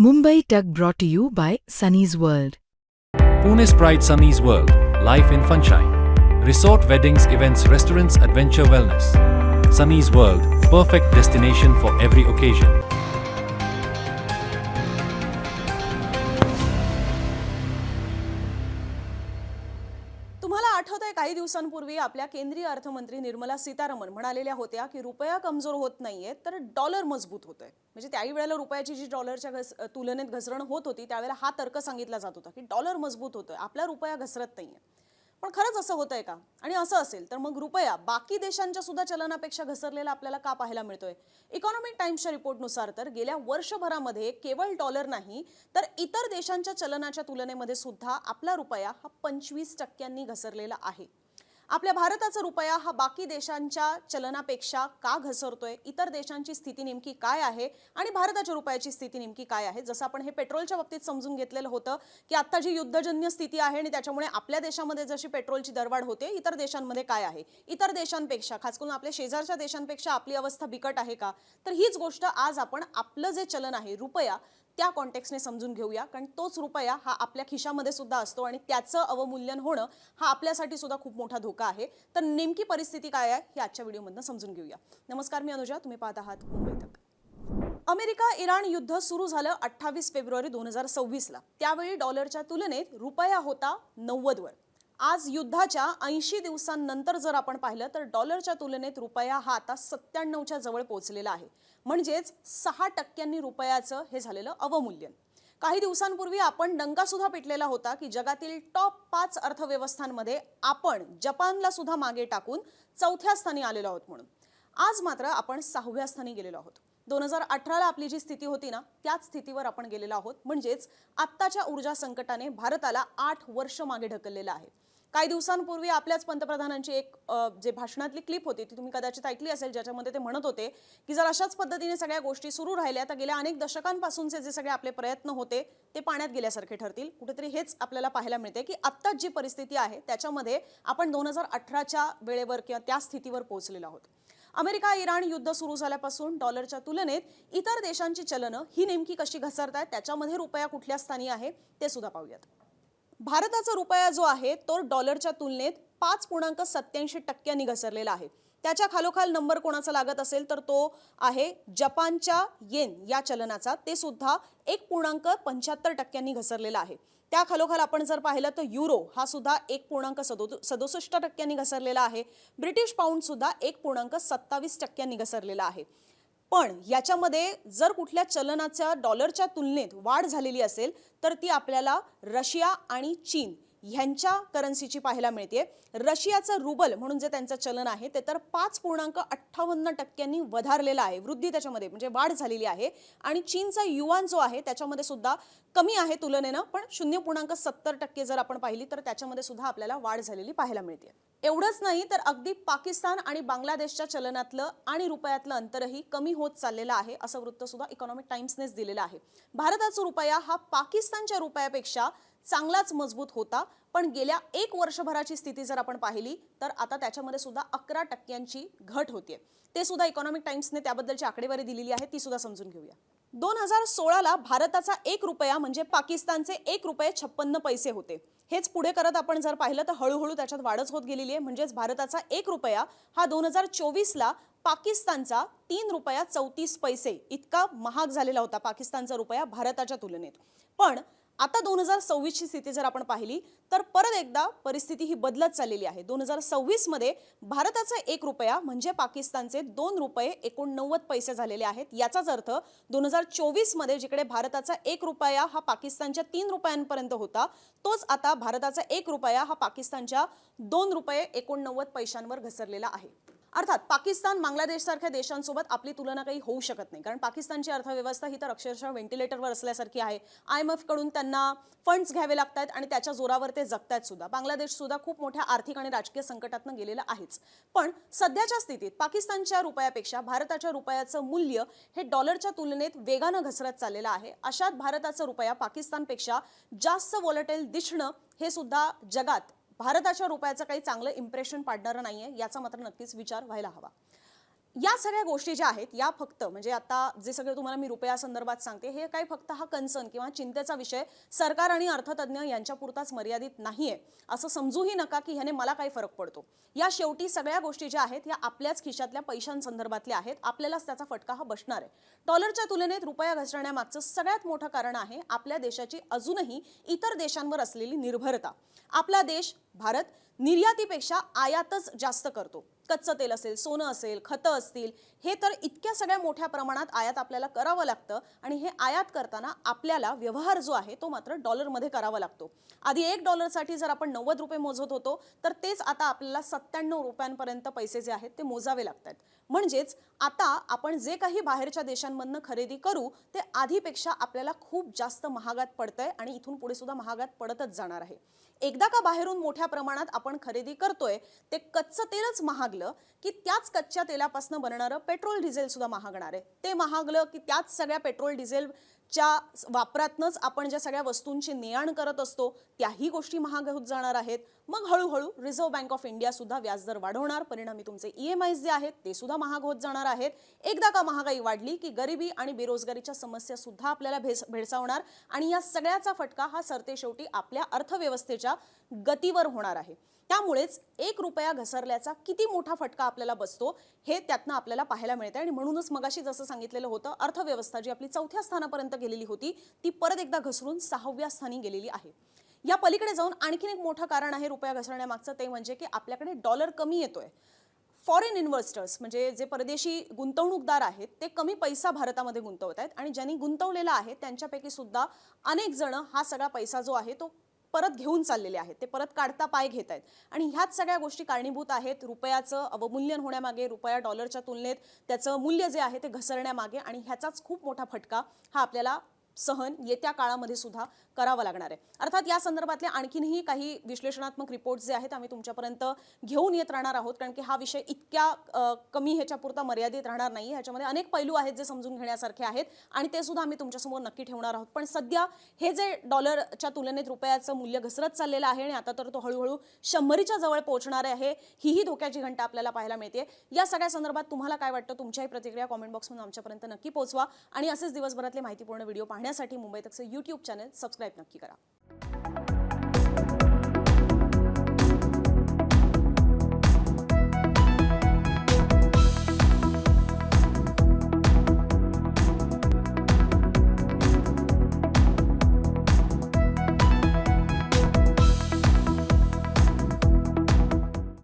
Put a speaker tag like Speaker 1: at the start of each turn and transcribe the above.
Speaker 1: Mumbai Tug brought to you by Sunny's World.
Speaker 2: Pune's Pride Sunny's World, Life in Funshine. Resort weddings, events, restaurants, adventure wellness. Sunny's World, perfect destination for every occasion.
Speaker 3: तुम्हाला आठवतंय काही दिवसांपूर्वी आपल्या केंद्रीय अर्थमंत्री निर्मला सीतारामन म्हणालेल्या होत्या की रुपया कमजोर होत नाहीये तर डॉलर मजबूत होतोय। म्हणजे त्याही वेळेला रुपयाची जी डॉलरच्या तुलनेत घसरण होत होती त्यावेळेला हा तर्क सांगितला जात होता की डॉलर मजबूत होतोय, आपला रुपया घसरत नाहीये। पण खरंच असं होतंय का? आणि असं असेल तर मग रुपया बाकी देशांच्या सुद्धा चलनापेक्षा घसरलेला आपल्याला का पाहायला मिळतोय? इकॉनॉमिक टाइम्सच्या रिपोर्टनुसार तर गेल्या वर्षभरामध्ये केवळ डॉलर नाही तर इतर देशांच्या चलनाच्या तुलनेमध्ये सुद्धा आपला रुपया हा 25% घसरलेला आहे। आपल्या भारताचा रुपया हा बाकी देशांच्या चलनापेक्षा का घसरतोय? इतर देशांची स्थिती नेमकी काय आहे आणि भारताच्या रुपयाची स्थिती नेमकी काय आहे? जसं आपण हे पेट्रोलच्या बाबतीत समजून घेतलेलं होतं की आता जी युद्धजन्य स्थिती आहे आणि त्याच्यामुळे आपल्या देशामध्ये जशी पेट्रोलची दरवाढ होते, इतर देशांमध्ये काय आहे? इतर देशांपेक्षा, खास करून आपल्या शेजारच्या देशांपेक्षा आपली अवस्था बिकट आहे का? तर हीच गोष्ट आज आपण आपलं जे चलन आहे रुपया त्या कॉन्टेक्स्टने समजून घेऊया, कारण तोच रुपया हा आपल्या खिशामध्ये सुद्धा असतो आणि त्याचं अवमूल्यन होणं हा आपल्यासाठी सुद्धा खूप मोठा धोका आहे। तर नेमकी परिस्थिती काय आहे हे आजच्या व्हिडिओमधून समजून घेऊया। नमस्कार, मी अनुजा, तुम्ही पाहत आहात मुंबई तक। अमेरिका इराण युद्ध सुरू झालं 28 फेब्रुवारी 2026 ला। त्यावेळी डॉलरच्या तुलनेत रुपया होता 90 वर। आज युद्धाच्या 80 दिवसांनंतर जर आपण पाहिलं तर डॉलरच्या तुलनेत रुपया हा आता 97 च्या जवळ पोहोचलेला आहे। म्हणजेच 6% रुपयाचं हे झालेलं अवमूल्यन। काही दिवसांपूर्वी आपण डंका सुद्धा पिटलेला होता की जगातील टॉप 5 अर्थव्यवस्थांमध्ये आपण जपानला सुद्धा मागे टाकून 4थ्या स्थानी आलेलो आहोत म्हणून। आज मात्र आपण 6व्या स्थानी गेलेलो आहोत। 2018 ला आपली जी स्थिती होती ना त्याच स्थितीवर आपण गेलेलो आहोत। म्हणजेच आत्ताच्या ऊर्जा संकटाने भारताला 8 वर्ष मागे ढकललेलं आहे। काही दिवसांपूर्वी आपल्याच पंतप्रधानांची एक जे भाषणातली क्लिप होती ती तुम्ही कदाचित ऐकली असेल, ज्याच्यामध्ये ते म्हणत होते की जर अशाच पद्धतीने सगळ्या गोष्टी सुरू राहिल्या तर गेल्या अनेक दशकांपासूनचे जे सगळे आपले प्रयत्न होते ते पाण्यात गेल्यासारखे ठरतील। कुठेतरी हेच आपल्याला पाहायला मिळते की आत्ताच जी परिस्थिती आहे त्याच्यामध्ये आपण 2018च्या वेळेवर किंवा त्या स्थितीवर पोहोचलेलो आहोत। अमेरिका इराण युद्ध सुरू झाल्यापासून डॉलरच्या तुलनेत इतर देशांची चलनं ही नेमकी कशी घसरतायत, त्याच्यामध्ये रुपया कुठल्या स्थानी आहे ते सुद्धा पाहूयात। भारताचा रुपया जो आहे तो डॉलरच्या तुलनेत 5.87% घसरलेला आहे। त्याच्या खालोखाल नंबर कोणाचा लागत असेल तर तो आहे जपानच्या येन या चलनाचा, ते सुद्धा 1.75% घसरलेला आहे। त्या खालोखाल आपण जर पाहिलं तर युरो हा सुद्धा 1.67% घसरलेला आहे। ब्रिटिश पाऊंड सुद्धा 1.27% घसरलेला आहे। पण याच्यामध्ये जर कुठल्या चलनाच्या डॉलरच्या तुलनेत वाढ झालेली असेल तर ती आपल्याला रशिया आणि चीन ह्यांच्या करन्सीची पाहायला मिळते। रशियाचं रुबल म्हणून जे त्यांचं चलन आहे ते तर 5.58% वधारलेलं आहे, वृद्धी त्याच्यामध्ये म्हणजे वाढ झालेली आहे। आणि चीनचा युआन जो आहे त्याच्यामध्ये सुद्धा कमी आहे तुलनेनं, पण 0.70% जर आपण पाहिली तर त्याच्यामध्ये सुद्धा आपल्याला वाढ झालेली पाहायला मिळते। एवढंच नाही तर अगदी पाकिस्तान आणि बांगलादेशच्या चलनातलं आणि रुपयातलं अंतरही कमी होत चाललेलं आहे, असं वृत्त सुद्धा इकॉनॉमिक टाइम्सनेच दिलेलं आहे। भारताचा रुपया हा पाकिस्तानच्या रुपयापेक्षा चांगलाच मजबूत होता, पण गेल्या 1 वर्षभराची स्थिती जर आपण पाहिली तर आता त्याच्यामध्ये सुद्धा 11% घट होते। ते सुद्धा इकॉनॉमिक टाइम्सने त्याबद्दलची आकडेवारी दिलेली आहे, ती सुद्धा समजून घेऊया। 2016 ला भारताचा 1 रुपया म्हणजे पाकिस्तानचे 1 रुपये 56 पैसे होते। हेच पुढे करत आपण जर पाहिलं तर हळूहळू त्याच्यात वाढच होत गेलेली आहे। म्हणजेच भारताचा 1 रुपया हा 2024 ला पाकिस्तानचा 3 रुपया 34 पैसे इतका महाग झालेला होता, पाकिस्तानचा रुपया भारताच्या तुलनेत। पण आता 2026 ची स्थिती जर आपण पाहिली तर परत एकदा परिस्थिती ही बदलत चाललेली आहे। 2026 मध्ये भारताचा 1 रुपया म्हणजे पाकिस्तानचे 2 रुपये 89 पैसे झालेले आहेत। याचाच अर्थ 2024 मध्ये जिकडे भारताचा 1 रुपया हा पाकिस्तानच्या 3 रुपयांपर्यंत होता, तोच आता भारताचा 1 रुपया हा पाकिस्तानच्या 2 रुपये 89 पैशांवर घसरलेला आहे। अर्थात पाकिस्तान, बांगलादेश सारख्या देशांसोबत आपली तुलना काही होऊ शकत नाही, कारण पाकिस्तानची अर्थव्यवस्था ही तर अक्षरशः व्हेंटिलेटरवर असल्यासारखी आहे। IMF कडून त्यांना फंड्स घ्यावे लागतात आणि त्याच्या जोरावर ते जगतात सुद्धा। बांगलादेश सुद्धा खूप मोठ्या आर्थिक आणि राजकीय संकटातून गेलेला आहेच। पण सध्याच्या स्थितीत पाकिस्तानच्या रुपयापेक्षा भारताच्या रुपयाचं मूल्य हे डॉलरच्या तुलनेत वेगानं घसरत चाललेलं आहे। अशात भारताचा रुपया पाकिस्तानपेक्षा जास्त व्हॉलेटाइल दिसणं हे सुद्धा जगात भारताच्या रुपयाचं काही चांगलं इम्प्रेशन पाडणारं नाहीये, याचा मात्र नक्कीच विचार व्हायला हवा। या सगळ्या गोष्टी ज्या आहेत या फक्त म्हणजे आता जे सगळे तुम्हाला मी रुपया संदर्भात सांगते हे काय फक्त हा कन्सर्न किंवा चिंतेचा विषय सरकार आणि अर्थतज्ञ यांच्यापुरताच मर्यादित नाहीये असं समजूही नका की ह्याने मला काय फरक पडतो. या शेवटी सगळ्या गोष्टी ज्या आहेत या आपल्याच खिशातल्या पैशांसंदर्भातल्या आहेत. आपल्यालाच त्याचा फटका हा बसणार आहे. डॉलरच्या तुलनेत रुपया घसरण्यामागचं सगळ्यात मोठं कारण आहे आपल्या देशाची अजूनही इतर देशांवर असलेली निर्भरता. आपला देश भारत निर्यातीपेक्षा आयातच जास्त करतो. कच्चं तेल असेल, सोनं असेल, खतं असतील, हे तर इतक्या सगळ्या मोठ्या प्रमाणात आयात आपल्याला करावं लागतं आणि हे आयात करताना आपल्याला व्यवहार जो आहे तो मात्र डॉलरमध्ये करावा लागतो. आधी $1 जर आपण 90 रुपये मोजत होतो तर तेच आता आपल्याला 97 रुपयांपर्यंत पैसे जे आहेत ते मोजावे लागतात. म्हणजेच आता आपण जे काही बाहेरच्या देशांमधनं खरेदी करू ते आधीपेक्षा आपल्याला खूप जास्त महागात पडतंय आणि इथून पुढे सुद्धा महागात पडतच जाणार आहे. एकदा का बाहेरून मोठ्या प्रमाणात आपण खरेदी करतोय ते कच्चं तेलच महागलं की त्याच कच्च्या तेलापासून बनणारं पेट्रोल डिझेल सुद्धा महागणार आहे. ते महागलं की त्याच सगळ्या पेट्रोल डिझेलच्या वापरातनंच आपण ज्या सगळ्या वस्तूंची ने-आण करत असतो त्याही गोष्टी महाग होत जाणार आहेत. मग हळूहळू रिझर्व्ह बँक ऑफ इंडिया सुद्धा व्याजदर वाढवणार. परिणामी तुमचे EMI जे आहेत ते सुद्धा महाग होत जाणार आहेत. एकदा का महागाई वाढली की गरिबी आणि बेरोजगारीच्या समस्या सुद्धा आपल्याला भेडसावणार आणि या सगळ्याचा फटका हा सरते शेवटी आपल्या अर्थव्यवस्थेच्या गतीवर होणार आहे. त्यामुळेच ₹1 घसरल्याचा किती मोठा फटका आपल्याला बसतो हे त्यातनं आपल्याला पाहायला मिळते आणि म्हणूनच मगाशी जसं सांगितलेलं होतं अर्थव्यवस्था जी आपली 4थ्या स्थानापर्यंत गेलेली होती ती परत एकदा घसरून 6व्या स्थानी गेलेली आहे. या पलीकडे जाऊन आणखीन एक मोठं कारण आहे रुपया घसरण्यामागचं ते म्हणजे की आपल्याकडे डॉलर कमी येतोय. फॉरेन इन्व्हेस्टर्स म्हणजे जे परदेशी गुंतवणूकदार आहेत ते कमी पैसा भारतामध्ये गुंतवत आहेत आणि ज्यांनी गुंतवलेला आहे त्यांच्यापैकी सुद्धा अनेक जण हा सगळा पैसा जो आहे तो परत घेऊन चाललेले आहेत. ते परत काढता पाय घेत आहेत आणि ह्याच सगळ्या गोष्टी कारणीभूत आहेत रुपयाचं अवमूल्यन होण्यामागे, रुपया डॉलरच्या तुलनेत त्याचं मूल्य जे आहे ते घसरण्यामागे आणि ह्याचाच खूप मोठा फटका हा आपल्याला सहन येत्या काळामध्ये सुद्धा करावा लागणार आहे. अर्थात या संदर्भातले आणखीनही काही विश्लेषणात्मक रिपोर्ट्स जे आहेत आम्ही तुमच्यापर्यंत घेऊन येत राहणार आहोत कारण की हा विषय इतक्या कमी ह्याच्यापुरता मर्यादित राहणार नाही. ह्याच्यामध्ये अनेक पैलू आहेत जे समजून घेण्यासारखे आहेत आणि ते सुद्धा आम्ही तुमच्यासमोर नक्की ठेवणार आहोत. पण सध्या हे जे डॉलरच्या तुलनेत रुपयाचं मूल्य घसरत चाललेलं आहे आणि आता तर तो हळूहळू 100च्या जवळ पोहोचणार आहे ही धोक्याची घंटा आपल्याला पाहायला मिळते. या सगळ्या संदर्भात तुम्हाला काय वाटतं तुमच्याही प्रतिक्रिया कॉमेंट बॉक्समध्ये आमच्यापर्यंत नक्की पोहोचवा आणि असेच दिवसभरातले माहितीपूर्ण व्हिडिओ पाहण्यासाठी मुंबई तकचे YouTube चॅनल सबस्क्राईब नक्की करा.